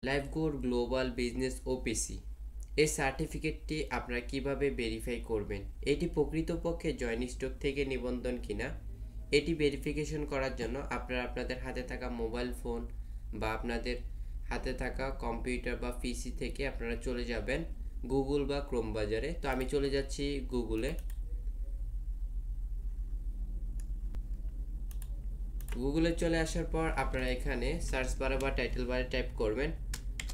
Lifegood global business OPC এই সার্টিফিকেটটি আপনারা কিভাবে ভেরিফাই করবেন? এটি প্রকৃতপক্ষে জয়েন্ট স্টক থেকে নিবন্ধন কিনা এটি ভেরিফিকেশন করার জন্য আপনারা আপনাদের হাতে থাকা মোবাইল ফোন বা আপনাদের হাতে থাকা কম্পিউটার বা পিসি থেকে আপনারা চলে যাবেন গুগল বা ক্রোম বাজারে। তো আমি চলে যাচ্ছি গুগলে। গুগলে চলে আসার পর আপনারা এখানে সার্চ বারে বা টাইটেল বারে টাইপ করবেন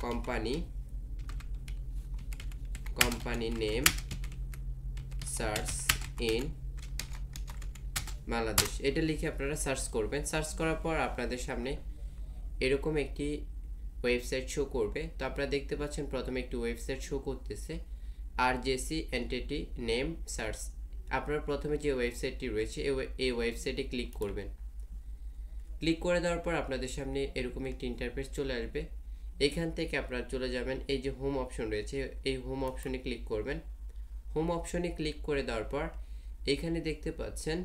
company name search in Bangladesh, এটা লিখে আপনারা সার্চ করবেন। সার্চ করার পর আপনাদের সামনে এরকম একটি ওয়েবসাইট শো করবে। তো আপনারা দেখতে পাচ্ছেন প্রথমে একটি ওয়েবসাইট শো করতেছে আরজেসি এন্টিটি নেম সার্চ। আপনারা প্রথমে যে ওয়েবসাইটটি রয়েছে এই ওয়েবসাইটে ক্লিক করবেন। ক্লিক করে দেওয়ার পর আপনাদের সামনে এরকম একটি ইন্টারফেস চলে আসবে। এখান থেকে আপনারা চলে যাবেন এই যে হোম অপশন রয়েছে, এই হোম অপশনে ক্লিক করবেন। হোম অপশনে ক্লিক করে দেওয়ার পর এখানে দেখতে পাচ্ছেন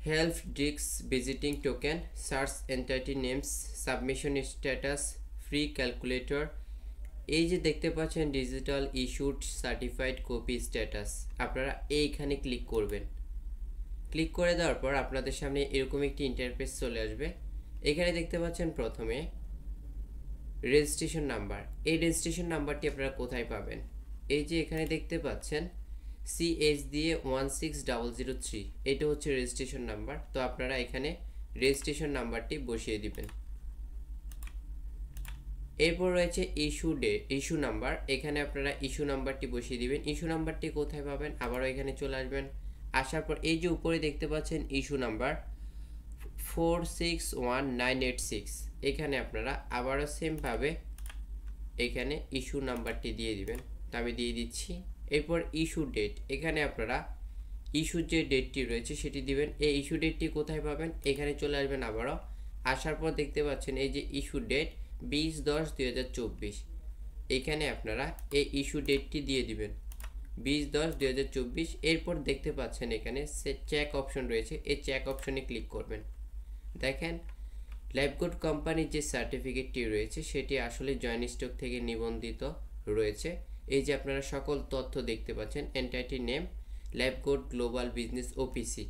help desk visiting token search entity names submission status free calculator, এই যে দেখতে পাচ্ছেন digital issued certified copy status, আপনারা এইখানে ক্লিক করবেন। ক্লিক করে দেওয়ার পর আপনাদের সামনে এরকম একটি ইন্টারফেস চলে আসবে। এখানে দেখতে পাচ্ছেন প্রথমে রেজিস্ট্রেশন নাম্বার। এই রেজিস্ট্রেশন নাম্বারটি আপনারা কোথায় পাবেন? এই যে এখানে দেখতে পাচ্ছেন CH দিয়ে 16003, এটা হচ্ছে রেজিস্ট্রেশন নাম্বার। তো আপনারা এখানে রেজিস্ট্রেশন নাম্বারটি বসিয়ে দিবেন। এরপর রয়েছে ইস্যু নাম্বার, এখানে আপনারা ইস্যু নাম্বারটি বসিয়ে দিবেন। ইস্যু নাম্বারটি কোথায় পাবেন? আবারও এখানে চলে আসবেন। আসার পর এই যে উপরে দেখতে পাচ্ছেন ইস্যু নাম্বার 461986, এখানে আপনারা আবারও সেমভাবে এখানে ইস্যু নাম্বারটি দিয়ে দিবেন। তো আমি দিয়ে দিচ্ছি। এরপর ইস্যু ডেট, এখানে আপনারা ইস্যুর যে ডেটটি রয়েছে সেটি দিবেন। এই ইস্যু ডেটটি কোথায় পাবেন? এখানে চলে আসবেন আবারও। আসার পর দেখতে পাচ্ছেন এই যে ইস্যু ডেট 20/10/2024, এখানে আপনারা এই ইস্যু ডেটটি দিয়ে দিবেন 20/10/2024। এরপর দেখতে পাচ্ছেন এখানে চেক অপশন রয়েছে, এই চেক অপশনে ক্লিক করবেন। দেখেন লাইফগুড কোম্পানির যে সার্টিফিকেটটি রয়েছে সেটি আসলে জয়েন্ট স্টক থেকে নিবন্ধিত রয়েছে। এই যে আপনারা সকল তথ্য দেখতে পাচ্ছেন, entity name Lifegood global business OPC.